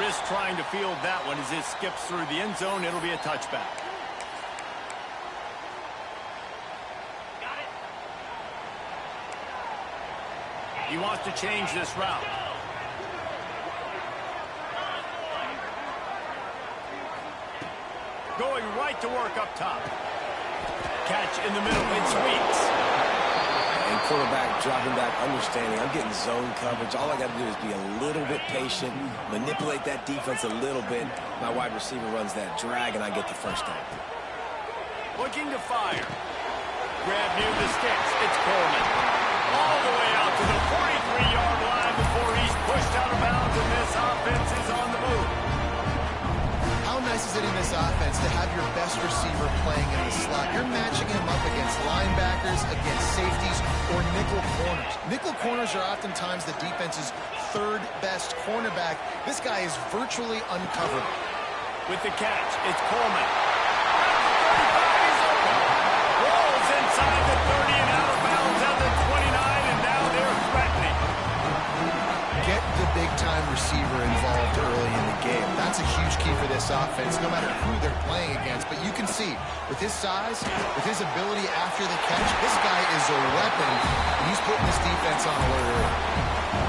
risk trying to field that one as it skips through the end zone. It'll be a touchback. He wants to change this route. Going right to work up top. Catch in the middle. It's Weeks. And quarterback dropping back, understanding I'm getting zone coverage. All I got to do is be a little bit patient, manipulate that defense a little bit. My wide receiver runs that drag, and I get the first down. Looking to fire. Grab near the sticks. It's Coleman. All the way out to the 43-yard line before he's pushed out of bounds, and this offense is on the move. How nice is it in this offense to have your best receiver playing in the slot? You're matching him up against linebackers, against safeties, or nickel corners. Nickel corners are oftentimes the defense's third best cornerback. This guy is virtually uncoverable. With the catch, it's Coleman. He's open. Rolls inside the 30 and out of bounds at the 29, and now they're threatening. Get the big-time receiver involved early in the game. That's a huge key for this offense, no matter who they're playing against. But you can see, with his size, with his ability after the catch, this guy is a weapon. He's putting this defense on alert early.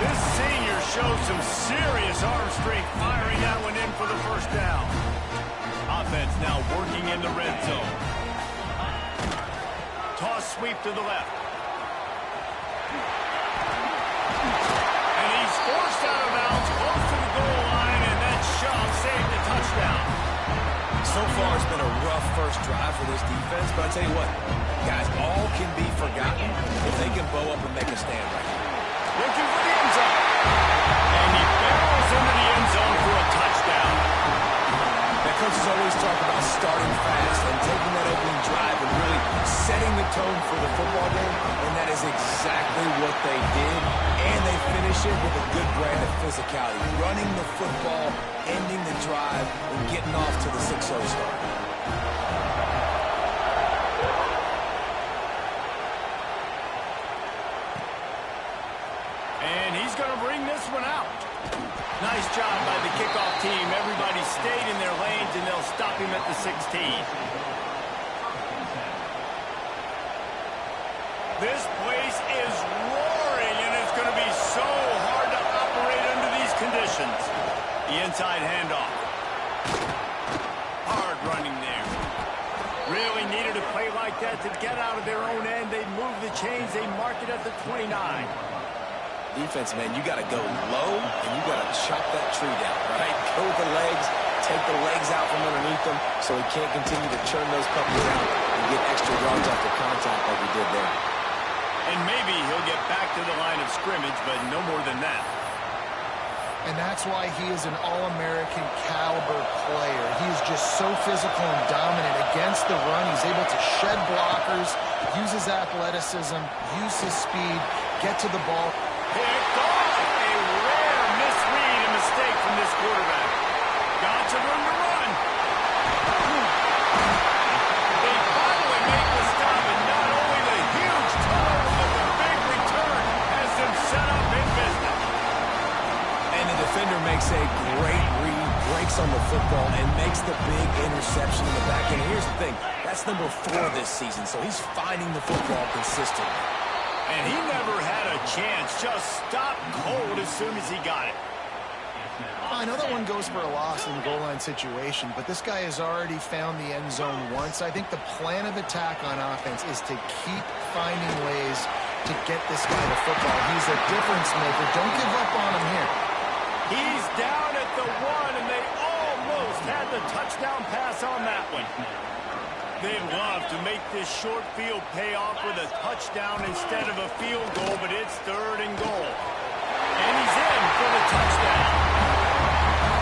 This senior shows some serious arm strength, firing that one in for the first down. Offense now working in the red zone. Toss sweep to the left. And he's forced out of bounds close to the goal line, and that shove saved the touchdown. So far, it's been a rough first drive for this defense, but I tell you what, guys, all can be forgotten if they can bow up and make a stand right here. Looking for the end zone. And he barrels into the end zone for a touchdown. That coaches always talk about starting fast and taking that opening drive and really setting the tone for the football game, and that is exactly what they did, and they finish it with a good brand of physicality, running the football, ending the drive, and getting off to the 6-0 start. And he's going to bring this one out. Nice job by the kickoff team. Everybody stayed in their lanes, and they'll stop him at the 16. This place is roaring, and it's going to be so hard to operate under these conditions. The inside handoff. Hard running there. Really needed a play like that to get out of their own end. They move the chains. They mark it at the 29. Defense, man, you got to go low, and you got to chop that tree down, right? Go with the legs, take the legs out from underneath them so he can't continue to churn those puppies out and get extra yards after contact like he did there. And maybe he'll get back to the line of scrimmage, but no more than that. And that's why he is an All-American caliber player. He is just so physical and dominant against the run. He's able to shed blockers, use his athleticism, use his speed, get to the ball. Picked off. A rare misread and mistake from this quarterback. Got some room to run. They finally make the stop, and not only the huge total, but the big return has them set up in business. And the defender makes a great read, breaks on the football, and makes the big interception in the back end. Here's the thing, that's number 4 this season, so he's finding the football consistently. And he never had a chance, just stopped cold as soon as he got it. I know that one goes for a loss in the goal line situation, but this guy has already found the end zone once. I think the plan of attack on offense is to keep finding ways to get this guy the football. He's a difference maker. Don't give up on him here. He's down at the 1, and they almost had the touchdown pass on that one. They'd love to make this short field pay off with a touchdown instead of a field goal, but it's 3rd and goal. And he's in for the touchdown.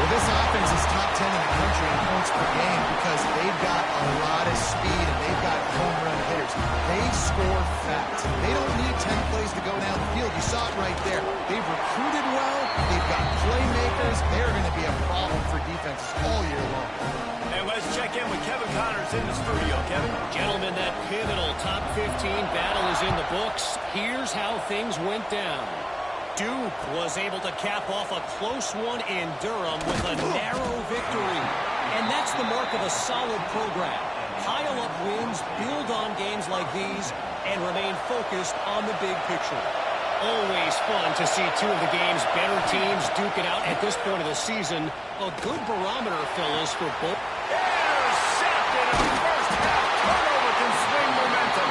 Well, this offense is top 10 in the country in points per game because they've got a lot of speed and they've got home run hitters. They score fast. They don't need 10 plays to go down the field. You saw it right there. They've recruited well. They've got playmakers. They're going to be a problem for defenses all year long. And let's check in with Kevin Connors in the studio. Kevin? Gentlemen, that pivotal top 15 battle is in the books. Here's how things went down. Duke was able to cap off a close one in Durham with a narrow victory. And that's the mark of a solid program. Pile up wins, build on games like these, and remain focused on the big picture. Always fun to see two of the game's better teams duke it out at this point of the season. A good barometer, Phyllis, for both. Intercepted. A first half turnover can swing momentum.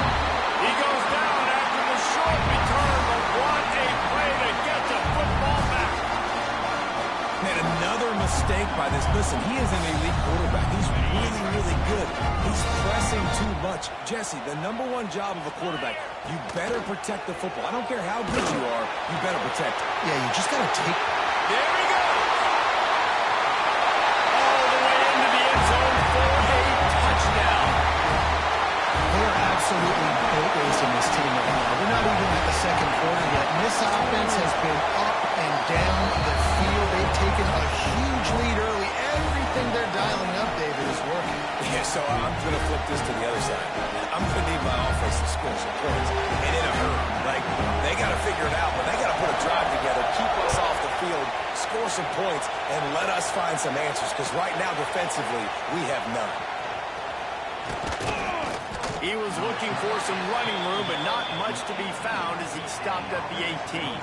He goes down after the short return, but what a play to get the football back. And another mistake by this. Listen, he is an elite quarterback. He's really, really good. He's pressing too much. Jesse, the #1 job of a quarterback, you better protect the football. I don't care how good you are, you better protect it. Yeah, you just got to take... There he goes. All the way into the end zone for a touchdown. They're absolutely boat racing this team right now. They're not even at the second quarter yet. And this offense has been up and down the field. They've taken a huge lead early. Everything they're dialing up, David, is working. Yeah, so I'm going to flip this to the other side. I'm going to need my offense to score some points, and in a hurry. Like, they got to figure it out, but they got to put a drive together, keep us off the field, score some points, and let us find some answers, because right now, defensively, we have none. He was looking for some running room, but not much to be found as he stopped at the 18.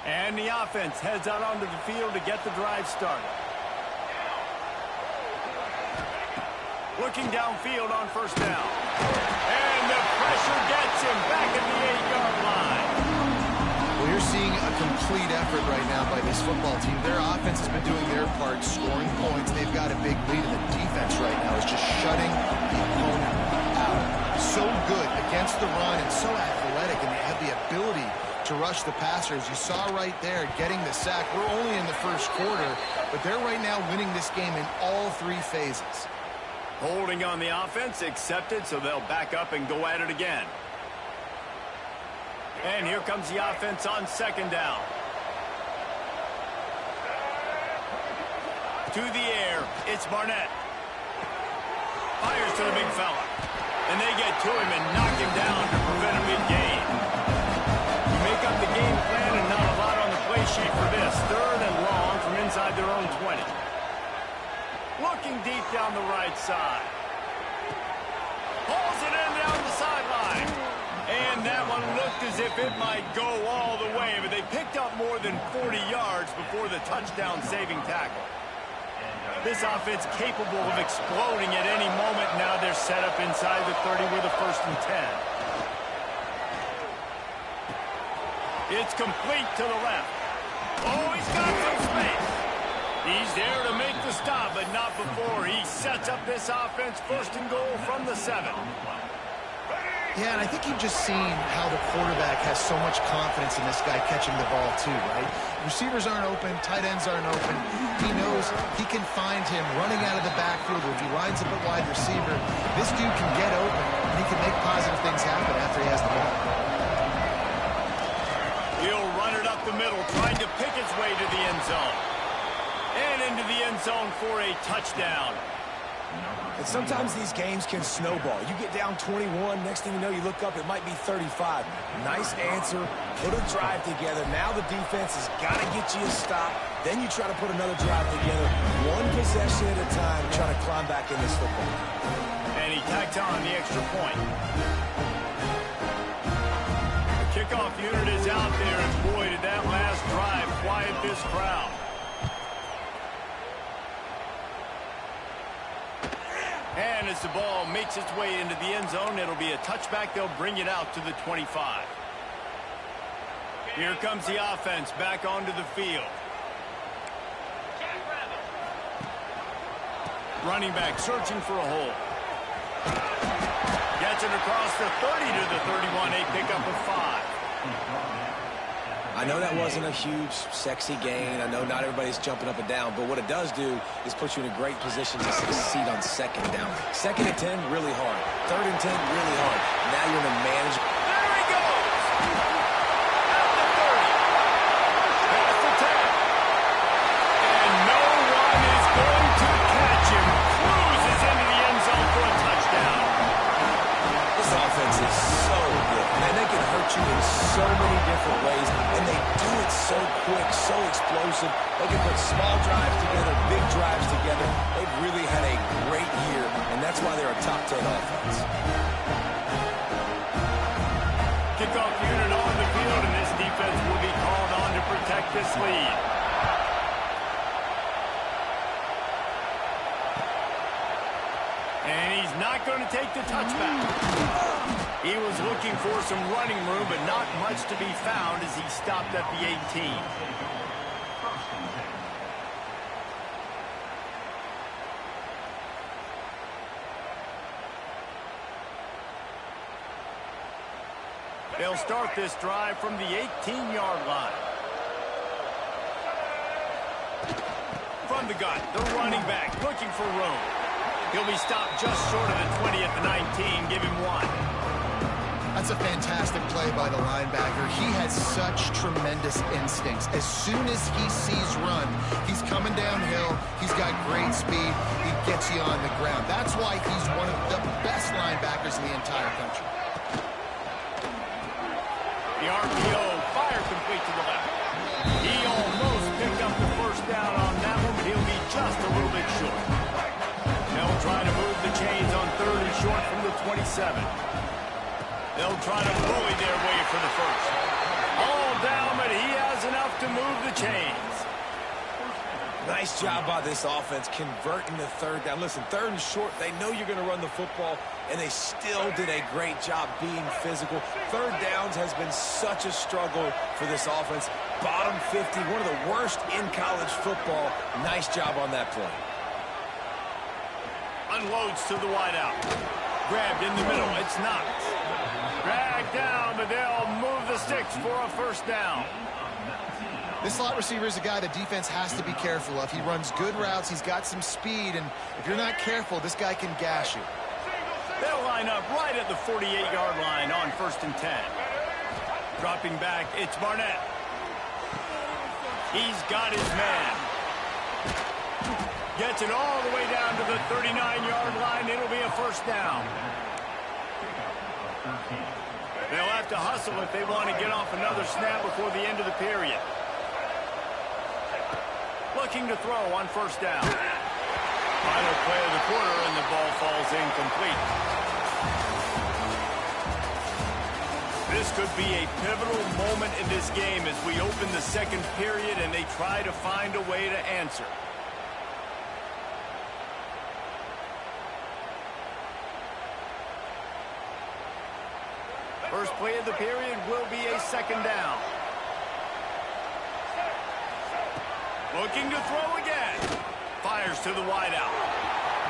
And the offense heads out onto the field to get the drive started. Looking downfield on first down. And the pressure gets him back at the 8-yard line. Well, you're seeing a complete effort right now by this football team. Their offense has been doing their part, scoring points. They've got a big lead, and the defense right now is just shutting the opponent out. So good against the run and so athletic, and they have the ability to rush the passers. You saw right there getting the sack. We're only in the first quarter, but they're right now winning this game in all 3 phases. Holding on the offense, accepted, so they'll back up and go at it again. And here comes the offense on second down. To the air, it's Barnett. Fires to the big fella. And they get to him and knock him down to prevent a big gain. You make up the game plan and not a lot on the play sheet for this. 3rd and long from inside their own 20. Looking deep down the right side. Pulls it in down the sideline. And that one looked as if it might go all the way, but they picked up more than 40 yards before the touchdown-saving tackle. This offense capable of exploding at any moment. Now they're set up inside the 30 with a 1st and 10. It's complete to the left. Oh, he's got some space. He's there to make the stop, but not before he sets up this offense 1st and goal from the 7. Yeah, and I think you've just seen how the quarterback has so much confidence in this guy catching the ball too, right? Receivers aren't open, tight ends aren't open. He knows he can find him running out of the backfield, or if he lines up at wide receiver, this dude can get open, and he can make positive things happen after he has the ball. He'll run it up the middle, trying to pick his way to the end zone. And into the end zone for a touchdown. And sometimes these games can snowball. You get down 21, next thing you know, you look up, it might be 35. Nice answer, put a drive together. Now the defense has got to get you a stop. Then you try to put another drive together. 1 possession at a time, trying to climb back in this football. And he tacked on the extra point. The kickoff unit is out there, and boy, did that last drive quiet this crowd. And as the ball makes its way into the end zone, it'll be a touchback. They'll bring it out to the 25. Here comes the offense back onto the field. Running back searching for a hole. Gets it across the 30 to the 31. A pickup of 5. I know that wasn't a huge, sexy gain. I know not everybody's jumping up and down, but what it does do is put you in a great position to succeed on 2nd down. 2nd and 10, really hard. 3rd and 10, really hard. Now you're in a managed. There he goes! At the 30. Past the 10. And no one is going to catch him. Cruising quick, so explosive. They can put small drives together, big drives together. They've really had a great year, and that's why they're a top 10 offense. Kickoff unit on the field, and this defense will be called on to protect this lead. And he's not going to take the touchback. He was looking for some running room, but not much to be found as he stopped at the 18. They'll start this drive from the 18-yard line. From the gun, the running back looking for room. He'll be stopped just short of the 20 at the 19. Give him 1. That's a fantastic play by the linebacker. He has such tremendous instincts. As soon as he sees run, he's coming downhill. He's got great speed. He gets you on the ground. That's why he's one of the best linebackers in the entire country. The RPO fire complete to the left. He almost picked up the first down on that one, but he'll be just a little bit short. They'll try to move the chains on 3rd and short from the 27. They'll try to bully their way for the first. All down, but he has enough to move the chains. Nice job by this offense converting the 3rd down. Listen, 3rd and short, they know you're going to run the football, and they still did a great job being physical. 3rd downs has been such a struggle for this offense. Bottom 50, one of the worst in college football. Nice job on that play. Unloads to the wideout. Grabbed in the middle. It's Knox. Dragged down, but they'll move the sticks for a first down. This slot receiver is a guy the defense has to be careful of. He runs good routes. He's got some speed, and if you're not careful, this guy can gash you. They'll line up right at the 48-yard line on 1st and 10. Dropping back, it's Barnett. He's got his man. Gets it all the way down to the 39-yard line. It'll be a first down. They'll have to hustle if they want to get off another snap before the end of the period. Looking to throw on 1st down. Final play of the quarter, and the ball falls incomplete. This could be a pivotal moment in this game as we open the 2nd period and they try to find a way to answer. First play of the period will be a 2nd down. Looking to throw again. Fires to the wideout.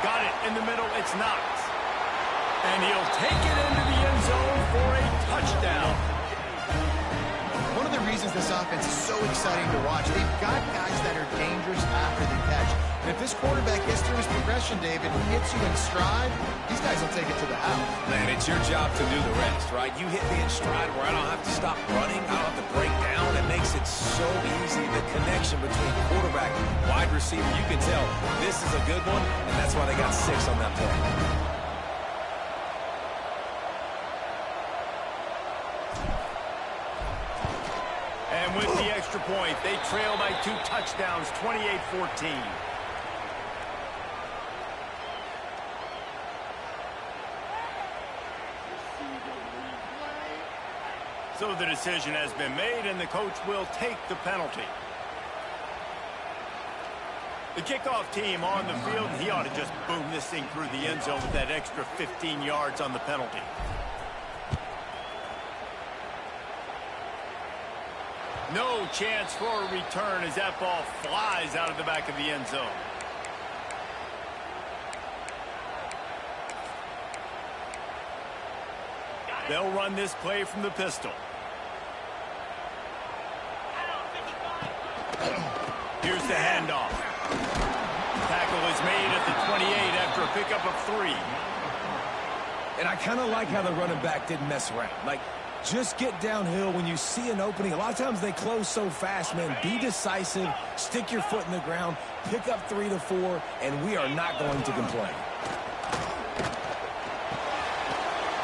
Got it in the middle. It's Knox. And he'll take it into the end zone for a touchdown. One of the reasons this offense is so exciting to watch, they've got guys that are dangerous after the catch. And if this quarterback gets through his progression, David, and hits you in stride, these guys will take it to the house. Man, it's your job to do the rest, right? You hit me in stride where I don't have to stop running. I don't have to break down. It makes it so easy. The connection between quarterback and wide receiver, you can tell this is a good one, and that's why they got 6 on that play. And with the extra point, they trail by 2 touchdowns, 28-14. So the decision has been made, and the coach will take the penalty. The kickoff team on the field, he ought to just boom this thing through the end zone with that extra 15 yards on the penalty. No chance for a return as that ball flies out of the back of the end zone. They'll run this play from the pistol. Here's the handoff. Tackle is made at the 28 after a pickup of 3. And I kind of like how the running back didn't mess around. Like, just get downhill when you see an opening. A lot of times they close so fast, man. Be decisive, stick your foot in the ground, pick up 3 to 4, and we are not going to complain.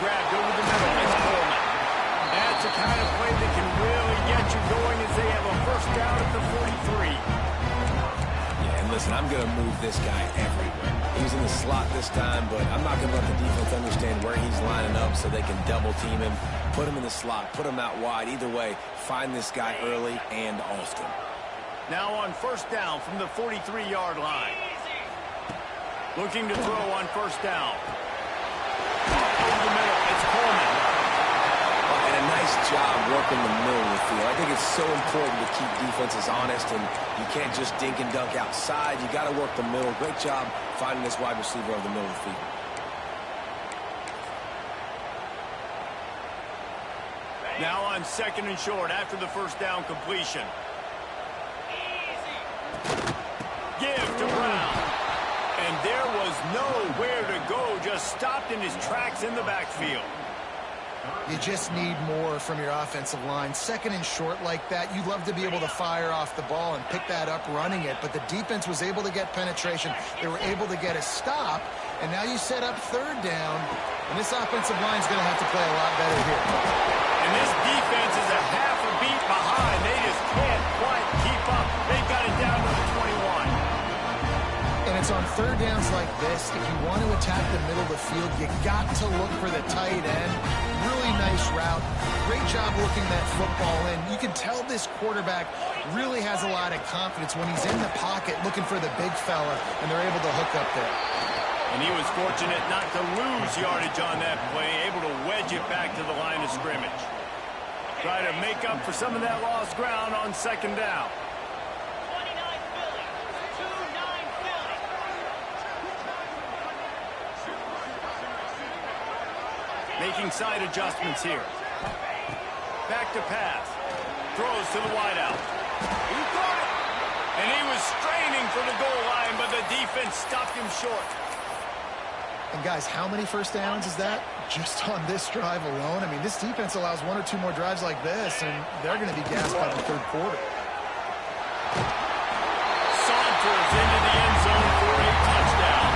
Grabbed over the middle. It's Coleman. That's the kind of play that can really get you going as they have a first down at listen, I'm going to move this guy everywhere. He was in the slot this time, but I'm not going to let the defense understand where he's lining up so they can double team him, put him in the slot, put him out wide. Either way, find this guy early and often. Now on first down from the 43-yard line. Looking to throw on first down. Over the middle, it's Coleman. And a nice job working the middle of the field. I think it's so important to keep defenses honest, and you can't just dink and dunk outside. You got to work the middle. Great job finding this wide receiver over the middle of the field. Now on second and short after the first down completion. Give to Brown. And there was nowhere to go, just stopped in his tracks in the backfield. You just need more from your offensive line. Second and short like that, you'd love to be able to fire off the ball and pick that up running it, but the defense was able to get penetration. They were able to get a stop, and now you set up third down, and this offensive line is going to have to play a lot better here. And this defense is a half a beat behind. They just can't quite keep up. They got it down to the 21. And it's on third downs like this, if you want to attack the middle of the field, you got to look for the tight end. Really nice route. Great job looking that football in. You can tell this quarterback really has a lot of confidence when he's in the pocket looking for the big fella, and they're able to hook up there. And he was fortunate not to lose yardage on that play, able to wedge it back to the line of scrimmage. Try to make up for some of that lost ground on second down. Making side adjustments here. Back to pass. Throws to the wideout. He caught it. And he was straining for the goal line, but the defense stopped him short. And guys, how many first downs is that? Just on this drive alone? I mean, this defense allows one or two more drives like this, and they're going to be gassed by the third quarter. Saunters into the end zone for a touchdown.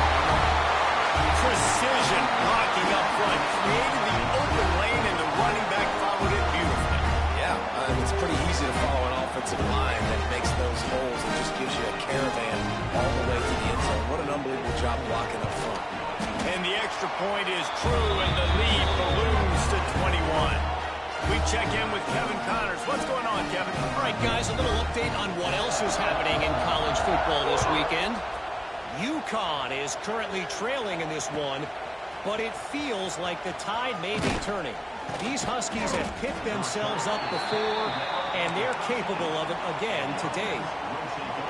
Precision blocking up front. Created the open lane, and the running back followed it beautifully. Yeah, it's pretty easy to follow an offensive line that makes those holes and just gives you a caravan all the way to the end zone. What an unbelievable job blocking up front. And the extra point is true, and the lead balloons to 21. We check in with Kevin Connors. What's going on, Kevin? All right, guys, a little update on what else is happening in college football this weekend. UConn is currently trailing in this one, but it feels like the tide may be turning. These Huskies have picked themselves up before, and they're capable of it again today.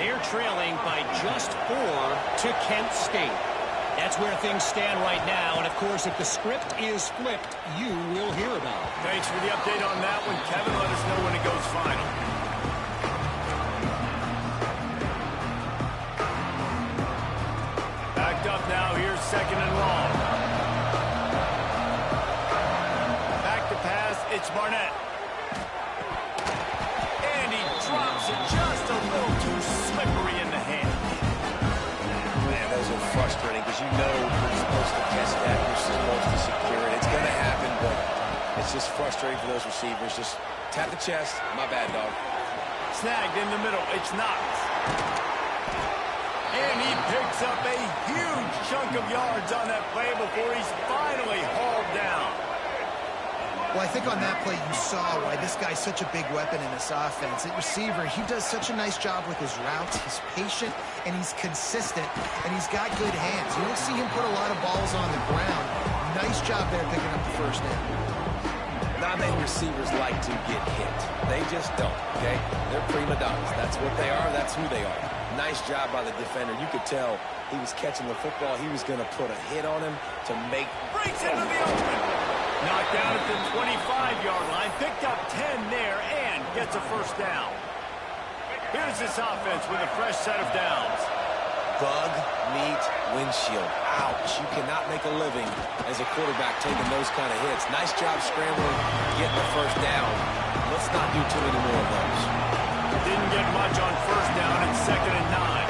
They're trailing by just 4 to Kent State. That's where things stand right now, and of course, if the script is flipped, you will hear about it. Thanks for the update on that one, Kevin. Let us know when it goes final. Backed up now, here's second and long. Back to pass, it's Barnett. And he drops it just a little too slippery in the hand. Man, those are frustrating because you know you're supposed to catch that, you're supposed to secure it. It's going to happen, but it's just frustrating for those receivers. Just tap the chest. My bad, dog. Snagged in the middle. It's Knox. And he picks up a huge chunk of yards on that play before he's finally hauled down. Well, I think on that play you saw why this guy's such a big weapon in this offense. At receiver, he does such a nice job with his routes. He's patient, and he's consistent, and he's got good hands. You don't see him put a lot of balls on the ground. Nice job there picking up the first down. Not many receivers like to get hit. They just don't, okay? They're prima donnas. That's what they are. That's who they are. Nice job by the defender. You could tell he was catching the football. He was going to put a hit on him to make... Breaks into the open. Knocked down at the 25-yard line. Picked up 10 there and gets a first down. Here's this offense with a fresh set of downs. Bug meet windshield. Ouch. You cannot make a living as a quarterback taking those kind of hits. Nice job scrambling, getting the first down. Let's not do too many more of those. Didn't get much on first down and second and 9.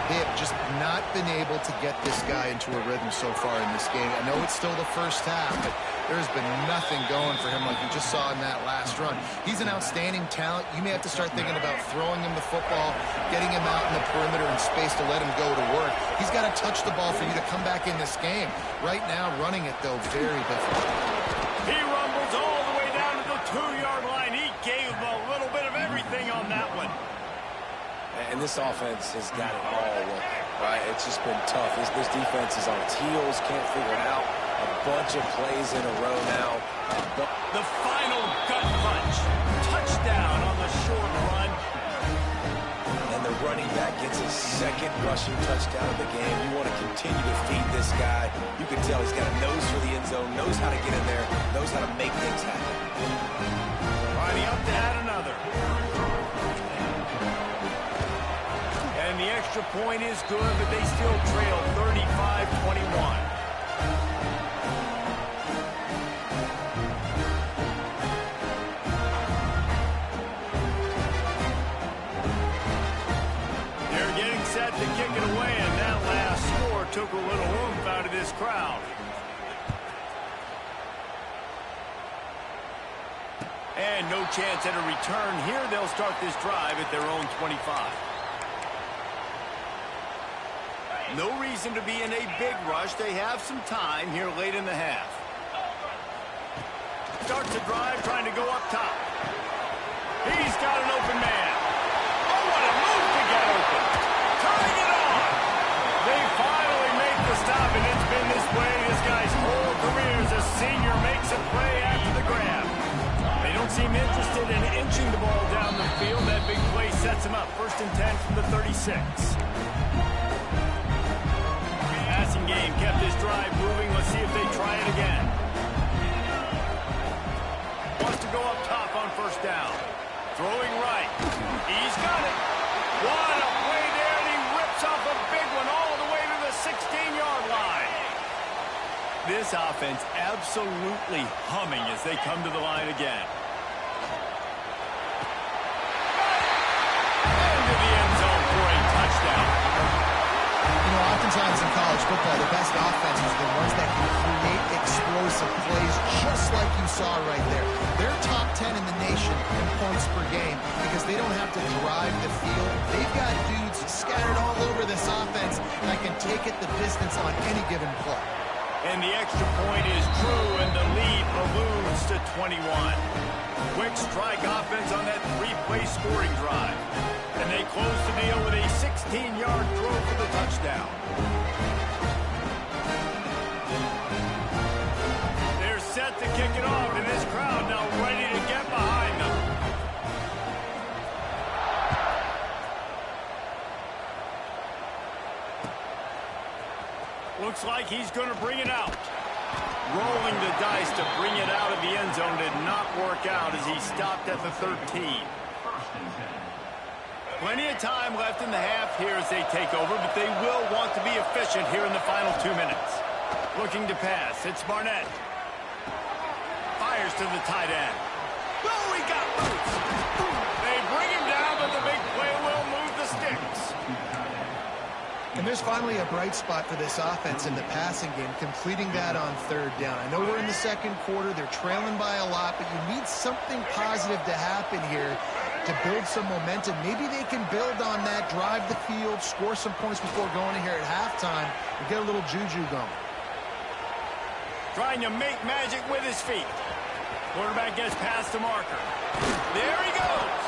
They have just not been able to get this guy into a rhythm so far in this game. I know it's still the first half, but There's been nothing going for him like you just saw in that last run. He's an outstanding talent. You may have to start thinking about throwing him the football, getting him out in the perimeter in space to let him go to work. He's got to touch the ball for you to come back in this game. Right now, running it, though, very difficult. He rumbles all the way down to the 2-yard line. He gave a little bit of everything on that one. And this offense has got it all, right? It's just been tough. This defense is on its heels, can't figure it out. A bunch of plays in a row now. The final gut punch. Touchdown on the short run. And the running back gets his second rushing touchdown of the game. You want to continue to feed this guy. You can tell he's got a nose for the end zone, knows how to get in there, knows how to make things happen. Riding up to add another. And the extra point is good, but they still trail 35-21. Set to kick it away, and that last score took a little oomph out of this crowd. And no chance at a return here. They'll start this drive at their own 25. No reason to be in a big rush. They have some time here late in the half. Starts the drive trying to go up top. He's got an open man. Oh, what a move to get open. Turning it on. They finally make the stop, and it's been this way this guy's whole career as a senior makes a play after the grab. They don't seem interested in inching the ball down the field. That big play sets him up. 1st and 10 from the 36. Passing game kept this drive moving. Let's see if they try it again. Wants to go up top on 1st down. Throwing right. He's got it. What a play there, and he rips off a big one all the way to the 16-yard line. This offense absolutely humming as they come to the line again. Into the end zone for a touchdown. You know, oftentimes in college football, the best offenses are the ones that can create explosive plays just like you saw right there. They're top 10 in the nation in points per game because they don't have to drive the field. They've got dudes scattered all over this offense that can take it the distance on any given play. And the extra point is true, and the lead balloons to 21. Quick strike offense on that 3-play scoring drive. And they close the deal with a 16-yard throw for the touchdown. They're set to kick it off, and this crowd now ready to get behind them. Looks like he's going to bring it out. Rolling the dice to bring it out of the end zone did not work out as he stopped at the 13. Plenty of time left in the half here as they take over, but they will want to be efficient here in the final 2 minutes. Looking to pass. It's Barnett. Fires to the tight end. Oh, he got loose. They bring him down, but the big play will move the sticks. And there's finally a bright spot for this offense in the passing game, completing that on 3rd down. I know we're in the 2nd quarter. They're trailing by a lot, but you need something positive to happen here to build some momentum. Maybe they can build on that, drive the field, score some points before going in here at halftime, and get a little juju going. Trying to make magic with his feet. Quarterback gets past the marker. There he goes.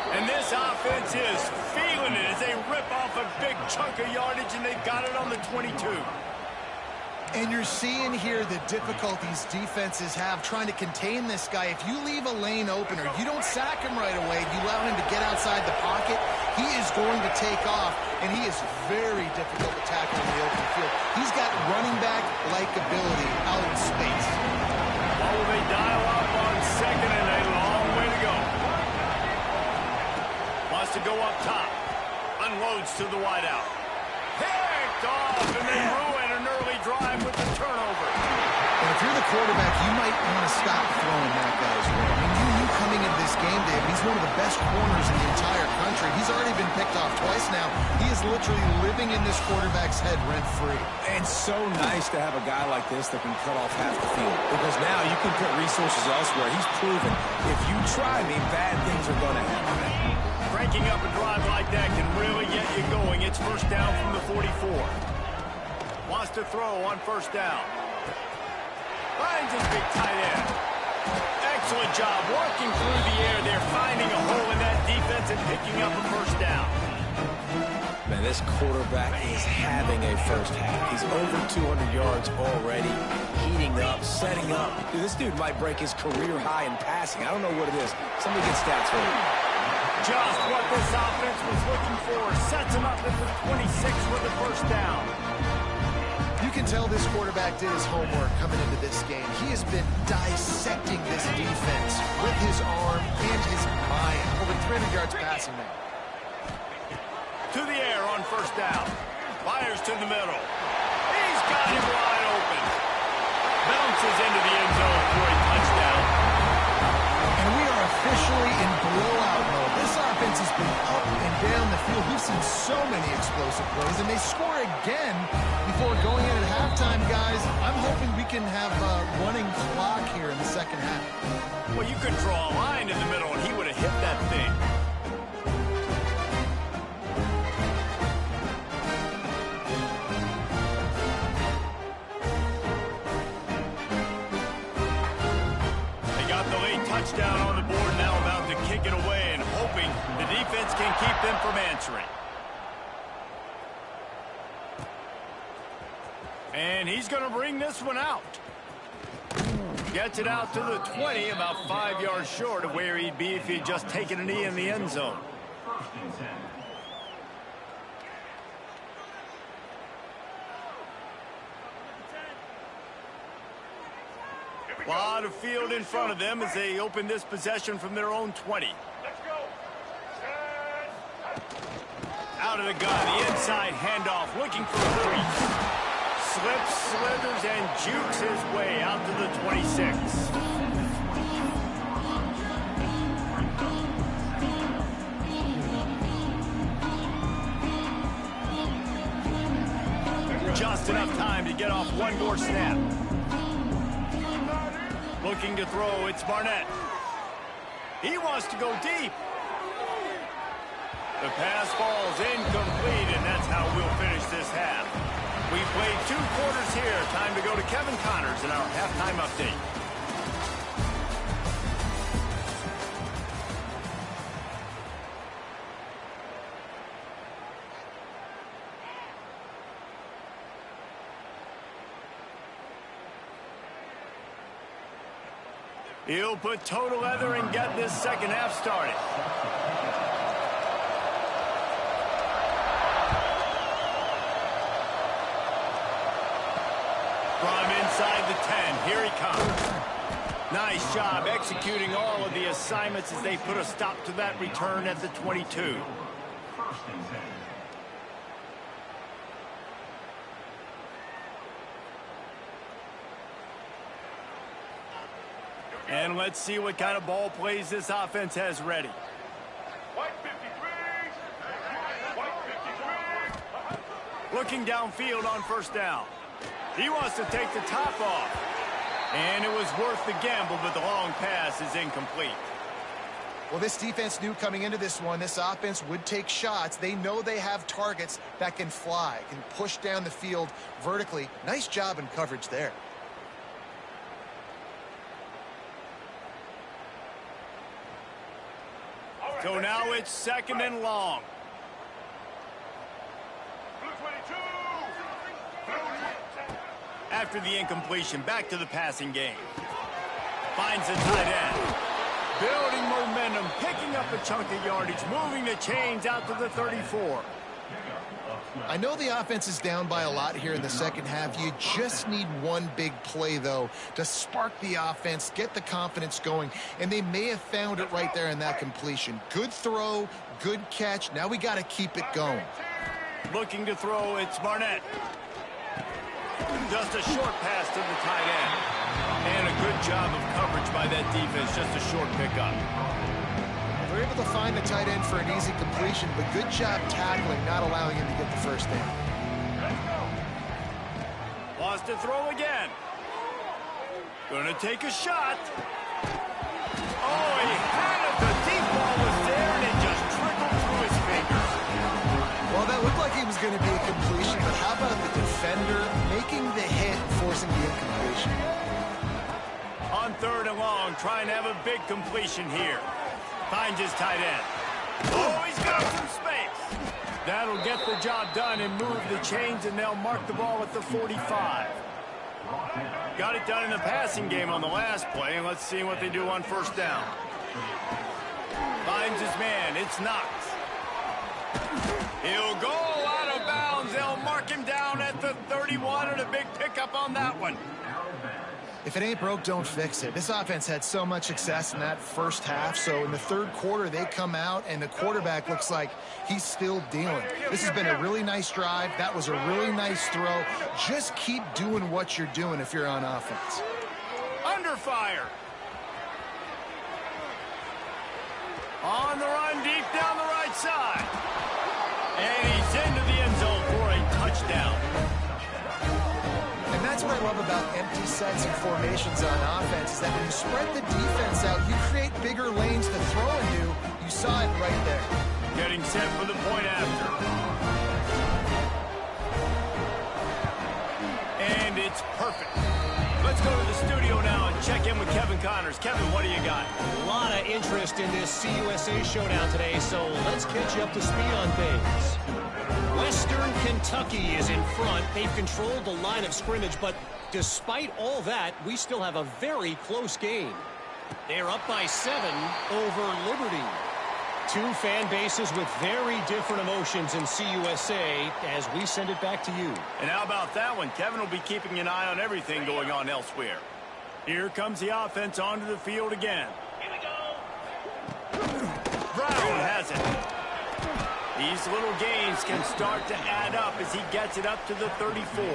And this offense is feeling it as they rip off a big chunk of yardage, and they've got it on the 22. And you're seeing here the difficulties defenses have trying to contain this guy. If you leave a lane open or you don't sack him right away, you allow him to get outside the pocket, he is going to take off, and he is very difficult to tackle in the open field. He's got running back-like ability out in space. What will they dial up on 2nd and a long way to go? Wants to go up top. Unloads to the wideout. Picked off, and they ruin an early drive with the turnover. And if you're the quarterback, you might want to stop throwing that guy's way. I mean, you coming into this game, David. He's one of the best corners in the entire country. He's already been picked off twice now. He is literally living in this quarterback's head rent-free. And so nice to have a guy like this that can cut off half the field. Because now you can put resources elsewhere. He's proven if you try me, bad things are going to happen. Cranking up a drive like that can really get you going. It's first down from the 44. Wants to throw on first down. Finds his big tight end. Excellent job walking through the air. They're finding a hole in that defense and picking up a first down. Man, this quarterback is having a first half. He's over 200 yards already, heating up, setting up. Dude, this dude might break his career high in passing. I don't know what it is. Somebody get stats for him. Just what this offense was looking for. Sets him up at the 26 with the first down. You can tell this quarterback did his homework coming into this game. He has been dissecting this defense with his arm and his mind. Over 300 yards passing now. To the air on first down. Fires to the middle. He's got him wide open. Bounces into the end zone for a touchdown. And we are officially in blowout mode. This offense has been up and down the field. We've seen so many explosive plays, and they score again before going in at halftime, guys. I'm hoping we can have a running clock here in the second half. Well, you could draw a line in the middle, and he would have hit that thing. Touchdown on the board, now about to kick it away and hoping the defense can keep them from answering. And he's going to bring this one out. Gets it out to the 20, about 5 yards short of where he'd be if he'd just taken a knee in the end zone. A lot of field in front of them as they open this possession from their own 20. Out of the gun, the inside handoff, looking for a crease. Slips, slithers, and jukes his way out to the 26. Just enough time to get off one more snap. Looking to throw, it's Barnett. He wants to go deep. The pass falls incomplete, and that's how we'll finish this half. We've played 2 quarters here. Time to go to Kevin Connors in our halftime update. He'll put toe to leather and get this second half started. From inside the 10, here he comes. Nice job executing all of the assignments as they put a stop to that return at the 22. And let's see what kind of ball plays this offense has ready. Looking downfield on first down. He wants to take the top off. And it was worth the gamble, but the long pass is incomplete. Well, this defense knew coming into this one, this offense would take shots. They know they have targets that can fly, can push down the field vertically. Nice job in coverage there. So now it's second and long. After the incompletion, back to the passing game. Finds the tight end. Building momentum, picking up a chunk of yardage, moving the chains out to the 34. I know the offense is down by a lot here in the second half. You just need one big play, though, to spark the offense, get the confidence going, and they may have found it right there in that completion. Good throw, good catch. Now we got to keep it going. Looking to throw, it's Barnett. Just a short pass to the tight end. And a good job of coverage by that defense, just a short pickup. They're able to find the tight end for an easy completion, but good job tackling, not allowing him to get the first down. Lost to throw again. Gonna take a shot. Oh, he had it. The deep ball was there, and it just trickled through his fingers. Well, that looked like he was going to be a completion, but how about the defender making the hit, forcing the incompletion? On 3rd and long, trying to have a big completion here. Finds his tight end. Oh, he's got some space. That'll get the job done and move the chains, and they'll mark the ball at the 45. Got it done in the passing game on the last play, and let's see what they do on 1st down. Finds his man. It's Knox. He'll go out of bounds. They'll mark him down at the 31, and a big pickup on that one. If it ain't broke, don't fix it. This offense had so much success in that first half, so in the 3rd quarter, they come out, and the quarterback looks like he's still dealing. This has been a really nice drive. That was a really nice throw. Just keep doing what you're doing if you're on offense. Under fire. On the run, deep down the right side. And he's into the end zone for a touchdown. And that's what I love about empty sets and formations on offense, is that when you spread the defense out, you create bigger lanes to throw into. You saw it right there. Getting set for the point after. And it's perfect. Let's go to the studio now and check in with Kevin Connors. Kevin, what do you got? A lot of interest in this CUSA showdown today, so let's catch you up to speed on things. Western Kentucky is in front. They've controlled the line of scrimmage, but despite all that, we still have a very close game. They're up by 7 over Liberty. 2 fan bases with very different emotions in CUSA as we send it back to you. And how about that one? Kevin will be keeping an eye on everything going on elsewhere. Here comes the offense onto the field again. Here we go. Brown has it. These little gains can start to add up as he gets it up to the 34.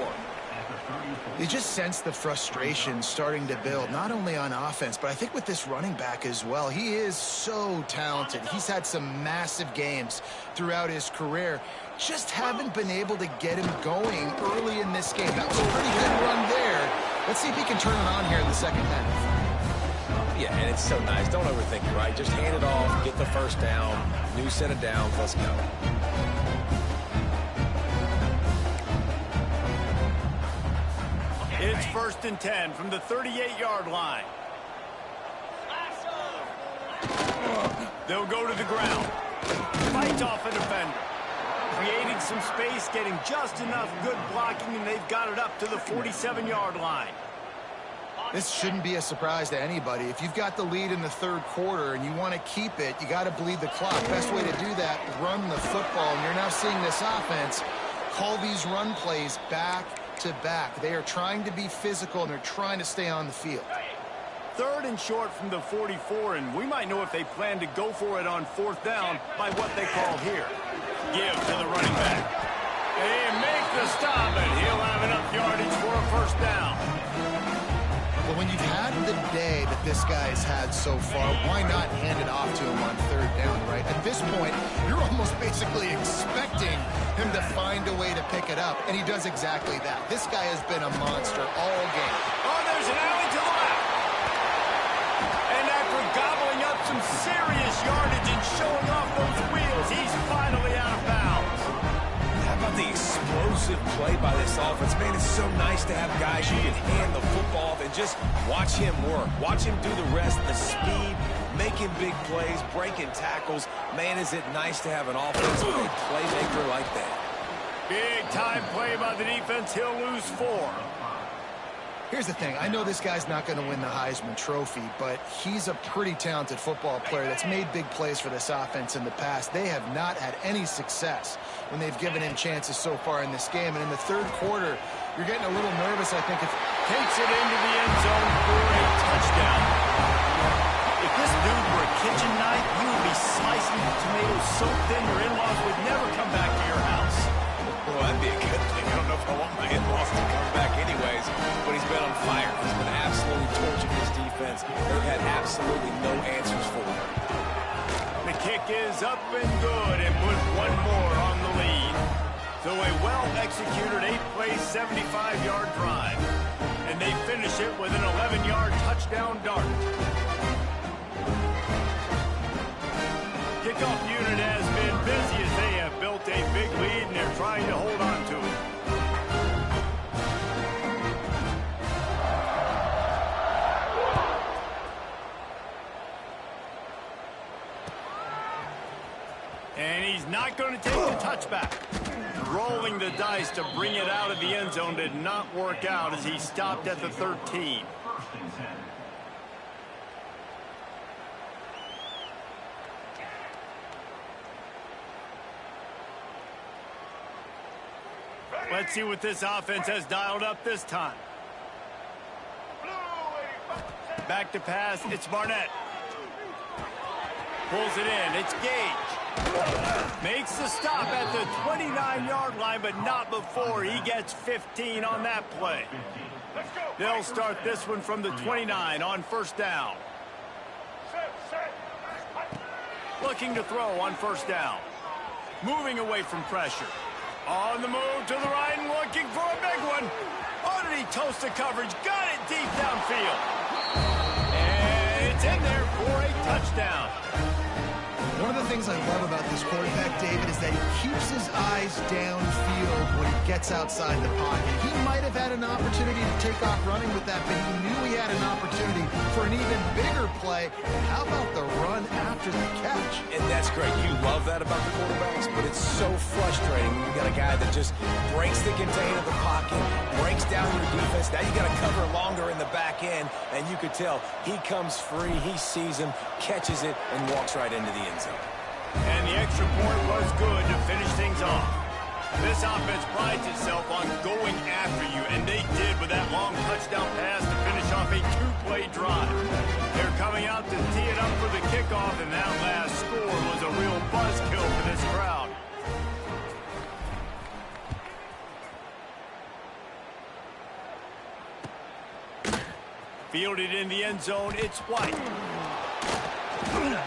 You just sense the frustration starting to build, not only on offense, but I think with this running back as well. He is so talented. He's had some massive games throughout his career. Just haven't been able to get him going early in this game. That was a pretty good run there. Let's see if he can turn it on here in the 2nd half. Yeah, and it's so nice. Don't overthink it, right? Just hand it off, get the first down, new set of downs, let's go. It's 1st and 10 from the 38-yard line. They'll go to the ground. Fights off a defender. Creating some space, getting just enough good blocking, and they've got it up to the 47-yard line. This shouldn't be a surprise to anybody. If you've got the lead in the 3rd quarter and you want to keep it, you got to bleed the clock. Best way to do that, run the football. And you're now seeing this offense call these run plays back to back. They are trying to be physical, and they're trying to stay on the field. 3rd and short from the 44, and we might know if they plan to go for it on 4th down by what they call here. Give to the running back. They make the stop, and he'll have enough yardage for a 1st down. But when you've had the day that this guy's had so far, why not hand it off to him on 3rd down, right? At this point, you're almost basically expecting him to find a way to pick it up, and he does exactly that. This guy has been a monster all game. Oh, there's an alley to the left. And after gobbling up some serious yardage and showing off those wheels, he's finally out of bounds. How about the explosive play by this offense? Man, it's so nice to have guys you can hand the football off and just watch him work. Watch him do the rest, the speed, making big plays, breaking tackles. Man, is it nice to have an offense with a playmaker like that. Big time play by the defense. He'll lose 4. Here's the thing. I know this guy's not going to win the Heisman Trophy, but he's a pretty talented football player that's made big plays for this offense in the past. They have not had any success when they've given him chances so far in this game. And in the 3rd quarter, you're getting a little nervous, I think. Takes it into the end zone for a touchdown. If this dude were a kitchen knife, you would be slicing tomatoes so thin your in-laws would never come back to your house. Well, that'd be a good thing. I don't know if I want my in-laws to come back anyways, but he's been on fire. He's been absolutely defense, they've had absolutely no answers for it. The kick is up and good and put one more on the lead. So a well-executed 8-play, 75-yard drive. And they finish it with an 11-yard touchdown dart. Kickoff unit has been busy as they have built a big lead and they're trying to hold on to it. And he's not going to take the touchback. Rolling the dice to bring it out of the end zone did not work out as he stopped at the 13. Let's see what this offense has dialed up this time. Back to pass, it's Barnett. Pulls it in, it's Gage. Makes the stop at the 29-yard line, but not before he gets 15 on that play. They'll start this one from the 29 on first down. Looking to throw on first down. Moving away from pressure. On the move to the right and looking for a big one. Oh, did he toast the coverage? Got it deep downfield. And it's in there for a touchdown. One of the things I love about this quarterback, David, is that he keeps his eyes downfield when he gets outside the pocket. He might have had an opportunity to take off running with that, but he knew he had an opportunity for an even bigger play. And how about the run after the catch? And that's great. You love that about the quarterbacks, but it's so frustrating when you got a guy that just breaks the contain of the pocket, breaks down your defense. Now you got to cover longer in the back end, and you could tell he comes free, he sees him, catches it, and walks right into the end zone. And the extra point was good to finish things off. This offense prides itself on going after you, and they did with that long touchdown pass to finish off a 2-play drive. They're coming out to tee it up for the kickoff, and that last score was a real buzzkill for this crowd. Fielded in the end zone, it's White.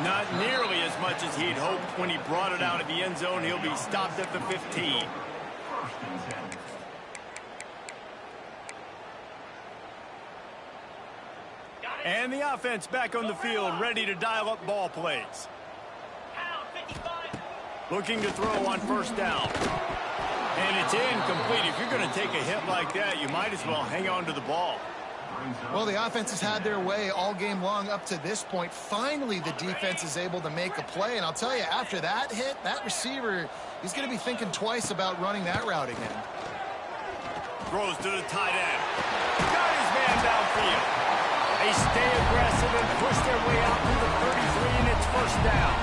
Not nearly as much as he'd hoped when he brought it out of the end zone. He'll be stopped at the 15. And the offense back on the field, ready to dial up ball plays. Looking to throw on first down. And it's incomplete. If you're going to take a hit like that, you might as well hang on to the ball. Well, the offense has had their way all game long up to this point. Finally, the defense is able to make a play. And I'll tell you, after that hit, that receiver, he's going to be thinking twice about running that route again. Throws to the tight end. Got his man downfield. They stay aggressive and push their way out to the 33, and it's first down.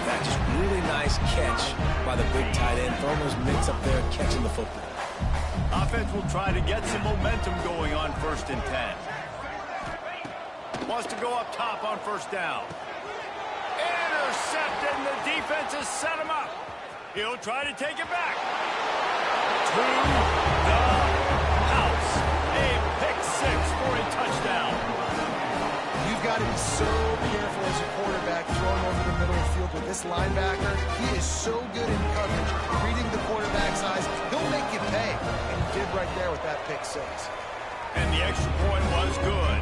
That just really nice catch by the big tight end. Throwing those mitts up there, catching the football. Offense will try to get some momentum going on 1st and 10. Wants to go up top on first down. Intercepted, and the defense has set him up. He'll try to take it back. To the house. A pick 6 for a touchdown. You've got to be so careful as a quarterback throwing over the middle of the field with this linebacker. He is so good in coverage, reading the quarterback's eyes. He'll make you pay. And he did right there with that pick 6. And the extra point was good.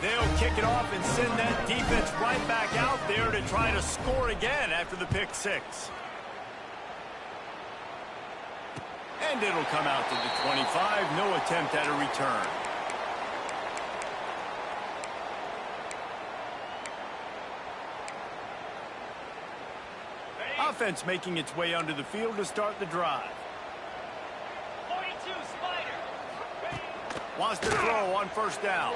They'll kick it off and send that defense right back out there to try to score again after the pick 6. And it'll come out to the 25. No attempt at a return. Offense making its way onto the field to start the drive. 42 Spider. Wants to throw on first down.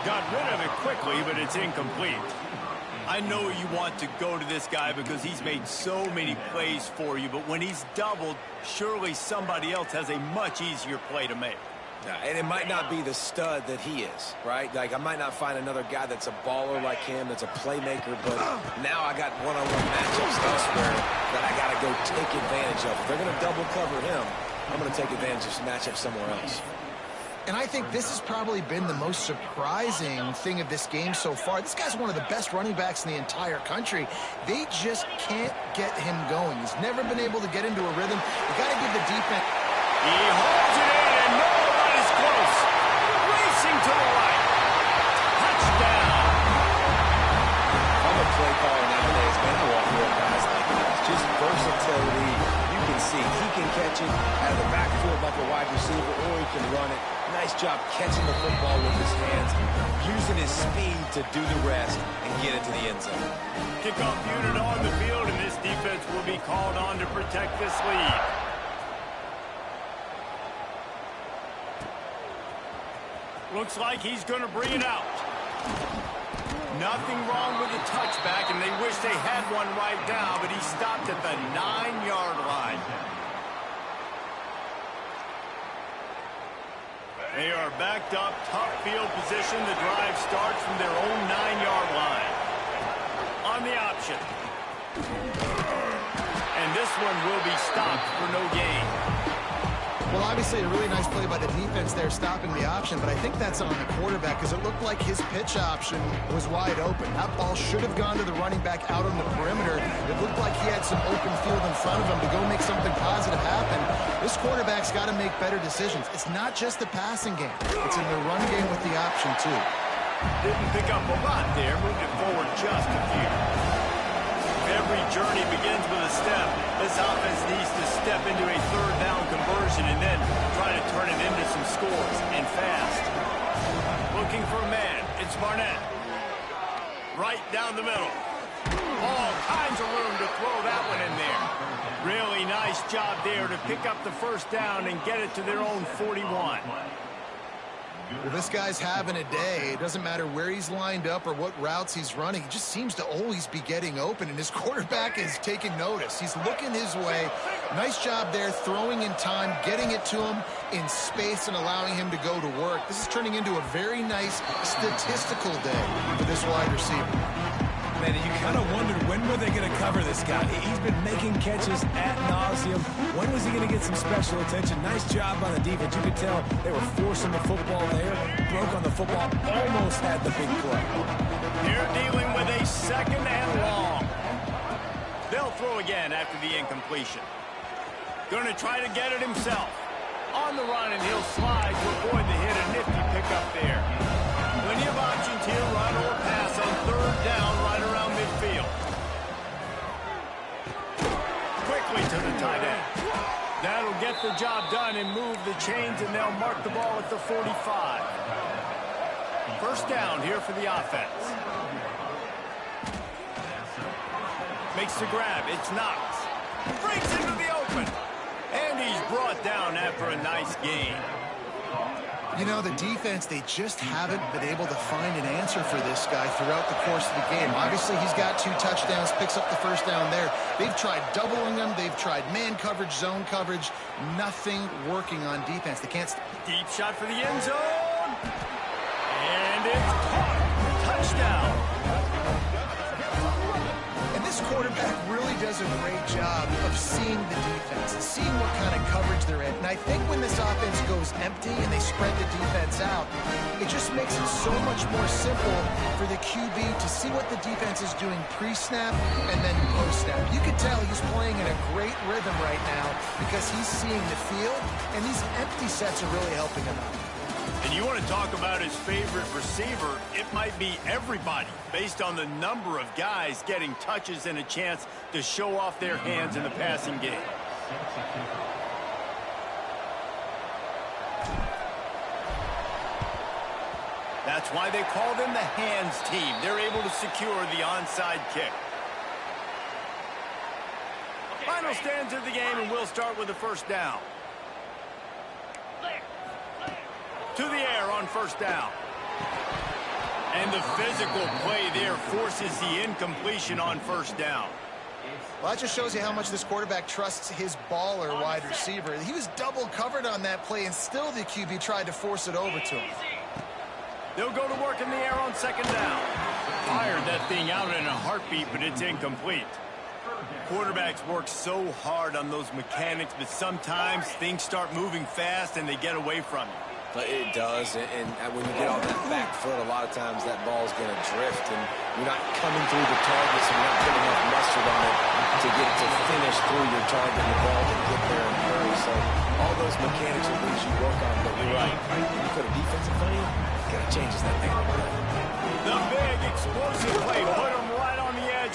Got rid of it quickly, but it's incomplete. I know you want to go to this guy because he's made so many plays for you, but when he's doubled, surely somebody else has a much easier play to make. Yeah, and it might not be the stud that he is, right? Like, I might not find another guy that's a baller like him, that's a playmaker, but now I got one-on-one matchups elsewhere that I got to go take advantage of. If they're going to double cover him, I'm going to take advantage of some matchups somewhere else. And I think this has probably been the most surprising thing of this game so far. This guy's one of the best running backs in the entire country. They just can't get him going. He's never been able to get into a rhythm. You got to give the defense. He holds it in, and nobody's close. Racing to the right. Touchdown. I'm a play caller nowadays, man. I walk with guys like that. It's just versatility. You can see he can catch it out of the backfield like a wide receiver, or he can run it. Nice job catching the football with his hands, using his speed to do the rest and get it to the end zone. Kickoff unit on the field, and this defense will be called on to protect this lead. Looks like he's going to bring it out. Nothing wrong with the touchback, and they wish they had one right now, but he stopped at the 9-yard line. They are backed up, tough field position. The drive starts from their own 9-yard line. On the option. And this one will be stopped for no gain. Well, obviously a really nice play by the defense there stopping the option, but I think that's on the quarterback because it looked like his pitch option was wide open. That ball should have gone to the running back out on the perimeter. It looked like he had some open field in front of him to go make something positive happen. This quarterback's got to make better decisions. It's not just the passing game. It's in the run game with the option, too. Didn't pick up a lot there, moved it forward just a few. Every journey begins with a step. This offense needs to step into a third down conversion and then try to turn it into some scores, and fast. Looking for a man. It's Barnett. Right down the middle. All kinds of room to throw that one in there. Really nice job there to pick up the first down and get it to their own 41. Well, this guy's having a day. It doesn't matter where he's lined up or what routes he's running. He just seems to always be getting open, and his quarterback is taking notice. He's looking his way. Nice job there, throwing in time, getting it to him in space and allowing him to go to work. This is turning into a very nice statistical day for this wide receiver. Man, you kind of wondered when were they going to cover this guy. He's been making catches ad nauseum. When was he going to get some special attention? Nice job on the defense. You could tell they were forcing the football there. Broke on the football. Almost had the big play. They're dealing with a second and long. They'll throw again after the incompletion. Going to try to get it himself. On the run, and he'll slide to avoid the hit. A nifty pickup there. Plenty of options here, run or pass on third down right around midfield. Quickly to the tight end. That'll get the job done and move the chains, and they'll mark the ball at the 45. First down here for the offense. Makes the grab. It's Knox. Breaks into the open. And he's brought down after a nice gain. You know, the defense, they just haven't been able to find an answer for this guy throughout the course of the game. Obviously, he's got 2 touchdowns, picks up the first down there. They've tried doubling him. They've tried man coverage, zone coverage. Nothing working on defense. They can't. Deep shot for the end zone. And it's caught. Touchdown. And this quarterback really does a great job of seeing the defense, seeing what kind of coverage they're in. And I think when this offense goes empty and they spread the defense out, it just makes it so much more simple for the QB to see what the defense is doing pre-snap and then post-snap. You can tell he's playing in a great rhythm right now because he's seeing the field, and these empty sets are really helping him out. And you want to talk about his favorite receiver, it might be everybody, based on the number of guys getting touches and a chance to show off their hands in the passing game. That's why they call them the hands team. They're able to secure the onside kick. Final stands of the game, and we'll start with the first down. To the air on first down. And the physical play there forces the incompletion on first down. Well, that just shows you how much this quarterback trusts his baller wide receiver. He was double covered on that play, and still the QB tried to force it over to him. They'll go to work in the air on second down. Fired that thing out in a heartbeat, but it's incomplete. Quarterbacks work so hard on those mechanics, but sometimes things start moving fast and they get away from you. It does, and when you get on that back foot, a lot of times that ball's going to drift, and you're not coming through the targets, and you're not putting enough mustard on it to get it to finish through your target and the ball to get there in a hurry. So all those mechanics are things you work on, but you're right. When you put a defense in front of you, it kind of changes that thing a little bit. The big explosive play put him right on the edge.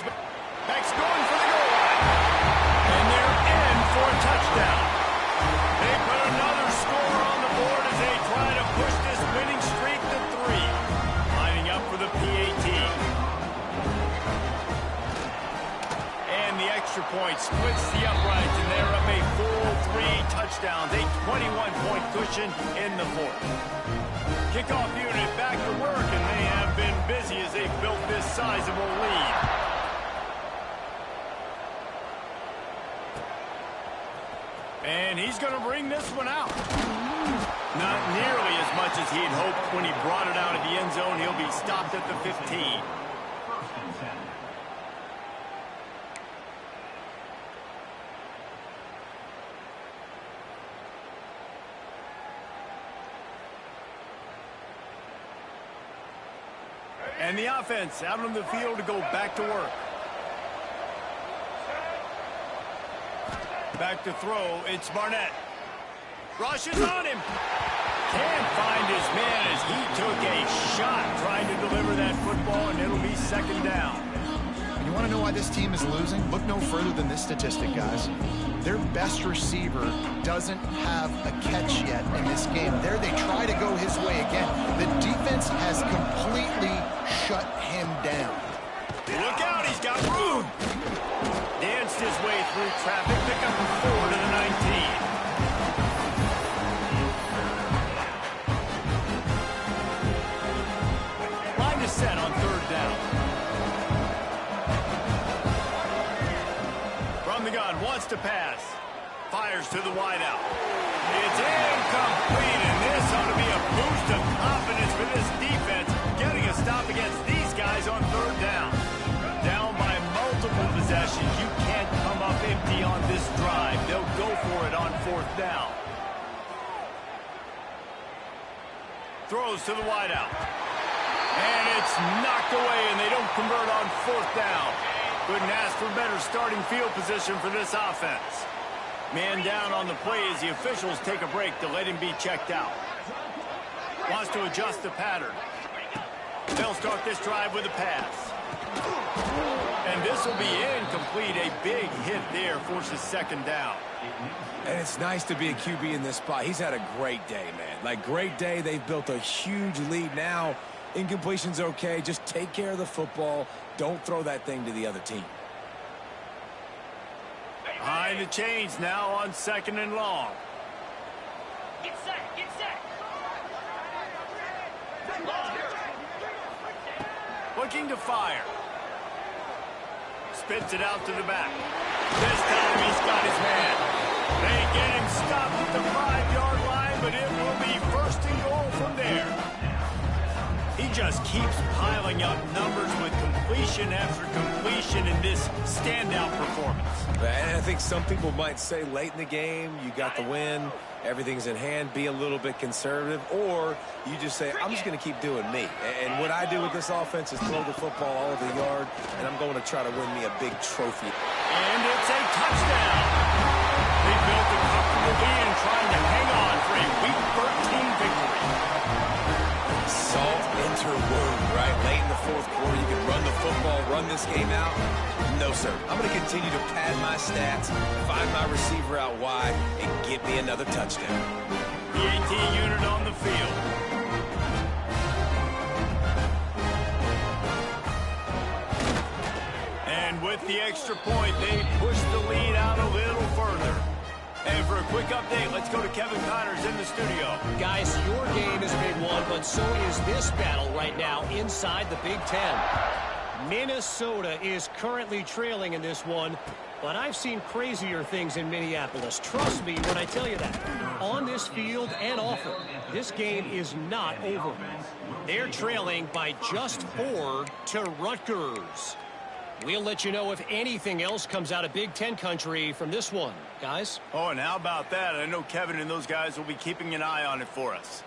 Beck's going for the goal line. And they're in for a touchdown. They put another score on the board as they try to push this winning streak to 3. Lining up for the PAT. And the extra point splits the uprights, and they're up a full 3 touchdowns. A 21-point cushion in the 4th. Kickoff unit back to work, and they have been busy as they've built this sizable lead. And he's going to bring this one out. Not nearly as much as he had hoped when he brought it out of the end zone. He'll be stopped at the 15. And the offense out on the field to go back to work. Back to throw, it's Barnett. Rushes on him. Can't find his man as he took a shot trying to deliver that football, and it'll be 2nd down. You want to know why this team is losing? Look no further than this statistic, guys. Their best receiver doesn't have a catch yet in this game. There they try to go his way again. The defense has completely shut him down. Look out, he's got room. Danced his way through traffic, pick up 4 to the 19. Line is set on 3rd down. From the gun, wants to pass. Fires to the wideout. It's incomplete, and this ought to be a boost of confidence for this defense, getting a stop against these guys on 3rd down. Down by multiple possessions. You can't come up empty on this drive. They'll go for it on 4th down. Throws to the wideout. And it's knocked away, and they don't convert on 4th down. Couldn't ask for better starting field position for this offense. Man down on the play as the officials take a break to let him be checked out. Wants to adjust the pattern. They'll start this drive with a pass. And this will be incomplete. A big hit there forces 2nd down. And it's nice to be a QB in this spot. He's had a great day, man. Like, great day. They've built a huge lead now. Incompletion's okay. Just take care of the football. Don't throw that thing to the other team. Behind the chains now on 2nd and long. Get set, get set. Looking to fire. Spits it out to the back. This time he's got his man. They get him stopped at the 5-yard line, but it will be 1st and goal from there. He just keeps piling up numbers with completion after completion in this standout performance. And I think some people might say late in the game, you got the win, everything's in hand, be a little bit conservative, or you just say, I'm just going to keep doing me. And what I do with this offense is throw the football all over the yard, and I'm going to try to win me a big trophy. And it's a touchdown. They built a comfortable lead and trying to hang on for a Week 13 victory. Salt into wound, right? Late in the 4th quarter, you can run the football, run this game out. No, sir. I'm going to continue to pad my stats, find my receiver out wide, and get me another touchdown. The 18 unit on the field. And with the extra point, they push the lead out a little further. And for a quick update, let's go to Kevin Connors in the studio. Guys, your game is a big one, but so is this battle right now inside the Big Ten. Minnesota is currently trailing in this one, but I've seen crazier things in Minneapolis. Trust me when I tell you that. On this field and off it, this game is not over. They're trailing by just 4 to Rutgers. We'll let you know if anything else comes out of Big Ten country from this one, guys. Oh, and how about that? I know Kevin and those guys will be keeping an eye on it for us.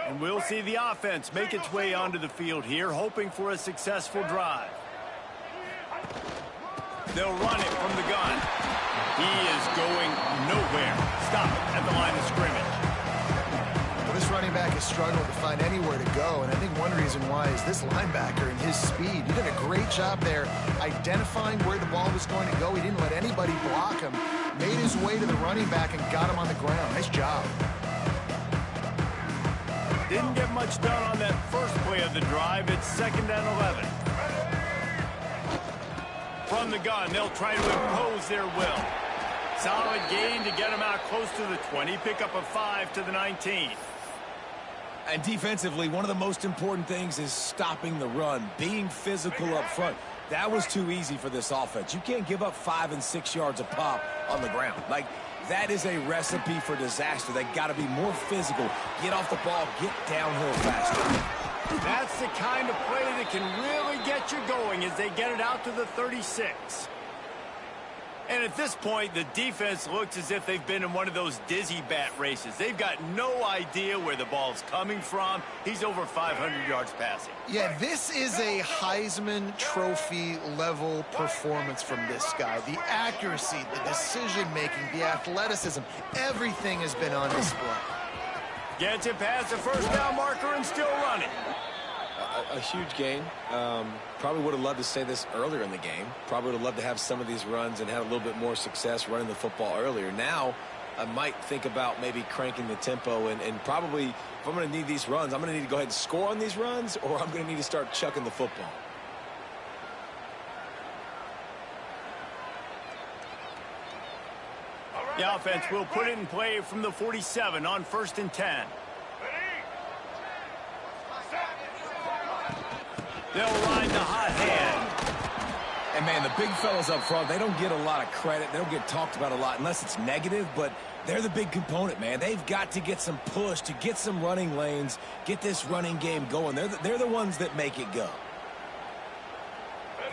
And we'll see the offense make its way onto the field here, hoping for a successful drive. They'll run it from the gun. He is going nowhere. Stop at the line of scrimmage. Well, this running back has struggled to find anywhere to go, and I think one reason why is this linebacker and his speed. He did a great job there identifying where the ball was going to go. He didn't let anybody block him. Made his way to the running back and got him on the ground. Nice job. Didn't get much done on that first play of the drive. It's 2nd and 11. From the gun, they'll try to impose their will. Solid gain to get them out close to the 20. Pick up a 5 to the 19. And defensively, one of the most important things is stopping the run, being physical up front. That was too easy for this offense. You can't give up 5 and 6 yards a pop on the ground. Like, that is a recipe for disaster. They got to be more physical, get off the ball, get downhill faster. That's the kind of play that can really get you going as they get it out to the 36. And at this point, the defense looks as if they've been in one of those dizzy bat races. They've got no idea where the ball's coming from. He's over 500 yards passing. Yeah, this is a Heisman Trophy level performance from this guy. The accuracy, the decision-making, the athleticism, everything has been on display. Gets it past the first down marker and still running. A huge gain. Probably would have loved to say this earlier in the game. Probably would have loved to have some of these runs and had a little bit more success running the football earlier. Now, I might think about maybe cranking the tempo and probably, if I'm going to need these runs, I'm going to need to go ahead and score on these runs, or I'm going to need to start chucking the football. The offense will put it in play from the 47 on 1st and 10. They'll ride the hot hand. And, man, the big fellas up front, they don't get a lot of credit. They don't get talked about a lot unless it's negative, but they're the big component, man. They've got to get some push, to get some running lanes, get this running game going. They're the ones that make it go.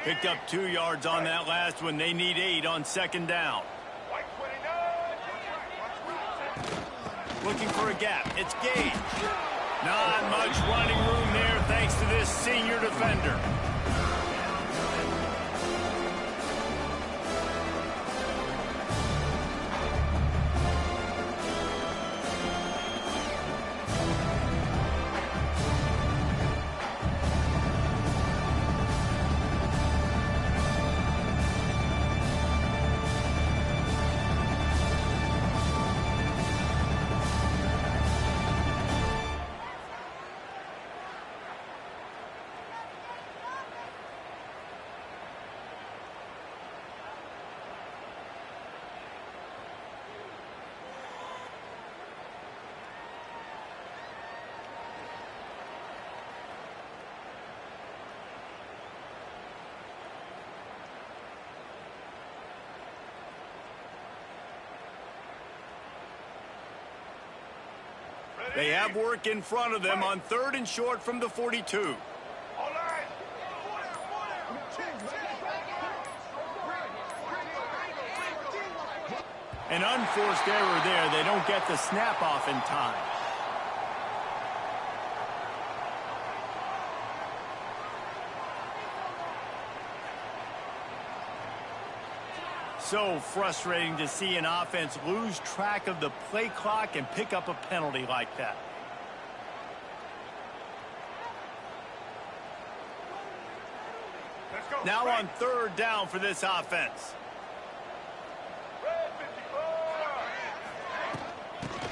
Picked up 2 yards on that last one. They need 8 on 2nd down. Looking for a gap. It's Gage. Not much running room there thanks to this senior defender. They have work in front of them on 3rd and short from the 42. An unforced error there. They don't get the snap off in time. So frustrating to see an offense lose track of the play clock and pick up a penalty like that. Now on 3rd down for this offense.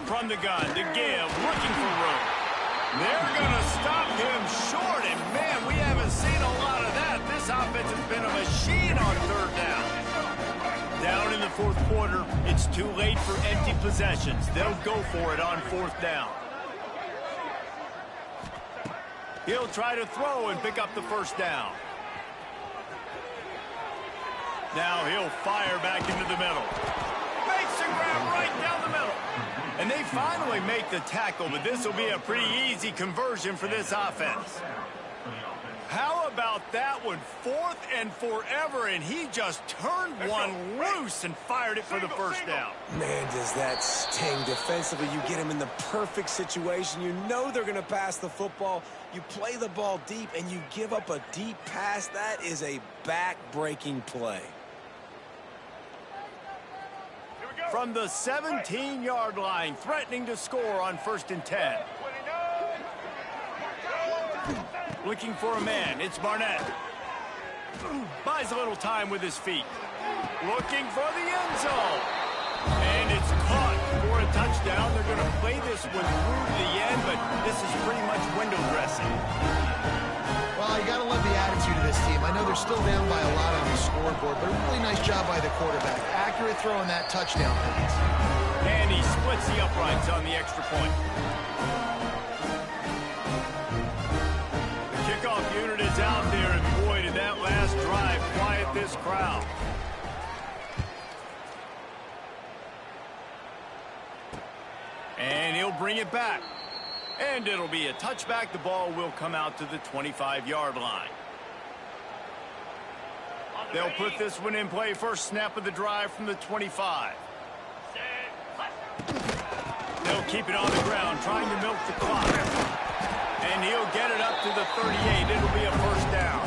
From the gun to give, looking for room. They're going to stop him short, and man, we haven't seen a lot of that. This offense has been a machine on 3rd down. Down in the 4th quarter, it's too late for empty possessions. They'll go for it on 4th down. He'll try to throw and pick up the 1st down. Now he'll fire back into the middle. Makes the grab right down the middle. And they finally make the tackle, but this will be a pretty easy conversion for this offense. How about that one? 4th and forever, and he just turned one loose and fired it for the first down. Man, does that sting defensively. You get him in the perfect situation. You know they're going to pass the football. You play the ball deep, and you give up a deep pass. That is a back-breaking play. From the 17-yard line, threatening to score on 1st and 10. Looking for a man, it's Barnett. Buys a little time with his feet. Looking for the end zone. And it's caught for a touchdown. They're going to play this one through to the end, but this is pretty much window dressing. Well, you got to love the attitude of this team. I know they're still down by a lot on the scoreboard, but a really nice job by the quarterback. Accurate throw in that touchdown pass. And he splits the uprights on the extra point. The kickoff unit is out there, and boy, did that last drive quiet this crowd. And he'll bring it back. And it'll be a touchback. The ball will come out to the 25-yard line. They'll put this one in play. First snap of the drive from the 25. They'll keep it on the ground, trying to milk the clock. And he'll get it up to the 38. It'll be a first down.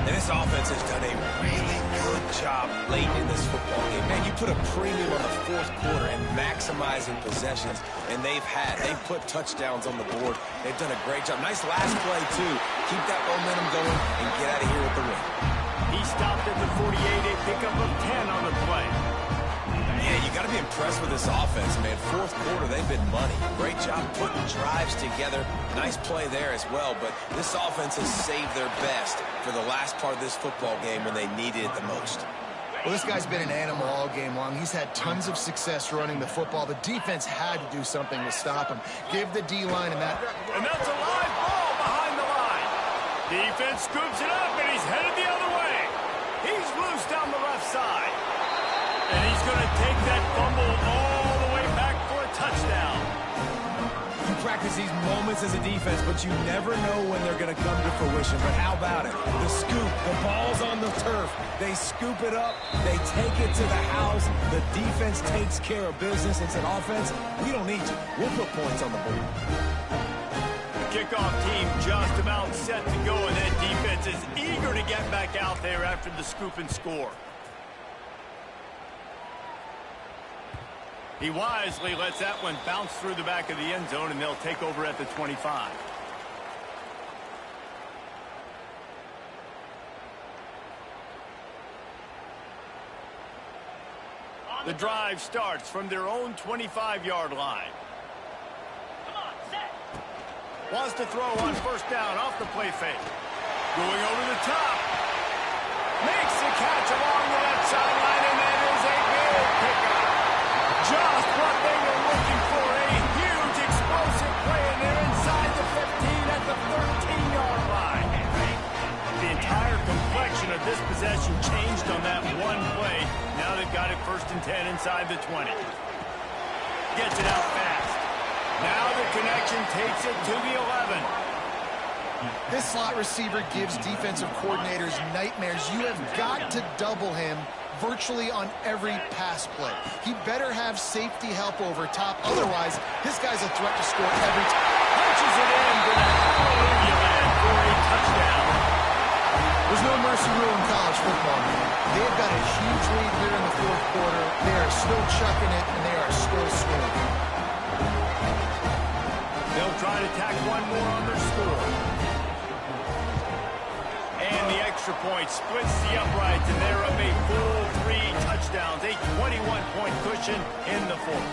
And this offense has done a really good job late in this football game. Man, you put a premium on the 4th quarter and maximizing possessions, and they've put touchdowns on the board. They've done a great job. Nice last play, too. Keep that momentum going and get out of here with the win. He stopped at the 48, a pickup of 10 on the play. Yeah, you got to be impressed with this offense, man. 4th quarter, they've been money. Great job putting drives together. Nice play there as well, but this offense has saved their best for the last part of this football game when they needed it the most. Well, this guy's been an animal all game long. He's had tons of success running the football. The defense had to do something to stop him. Give the D-line and that. And that's a live ball behind the line. Defense scoops it up, and he's headed the other way. He's loose down the left side. And he's going to take that fumble all the way back for a touchdown. You practice these moments as a defense, but you never know when they're going to come to fruition. But how about it? The scoop, the ball's on the turf. They scoop it up. They take it to the house. The defense takes care of business. It's an offense. We don't need you. We'll put points on the board. The kickoff team just about set to go, and that defense is eager to get back out there after the scoop and score. He wisely lets that one bounce through the back of the end zone, and they'll take over at the 25. The drive starts from their own 25-yard line. Come on, set. Wants to throw on first down off the play fake. Going over the top. Makes the catch along the left sideline, and that is a big pickup. Just what they were looking for, a huge explosive play, and they're inside the 15 at the 13-yard line. The entire complexion of this possession changed on that one play. Now they've got it 1st and 10 inside the 20. Gets it out fast. Now the connection takes it to the 11. This slot receiver gives defensive coordinators nightmares. You have got to double him virtually on every pass play. He better have safety help over top. Otherwise, this guy's a threat to score every time. Punches it in. Hallelujah land for a touchdown. There's no mercy rule in college football, man. They've got a huge lead here in the 4th quarter. They are still chucking it, and they are still scoring. They'll try to tack one more on their score. And the extra point splits the uprights, and they're up a full 3 touchdowns, a 21-point cushion in the 4th.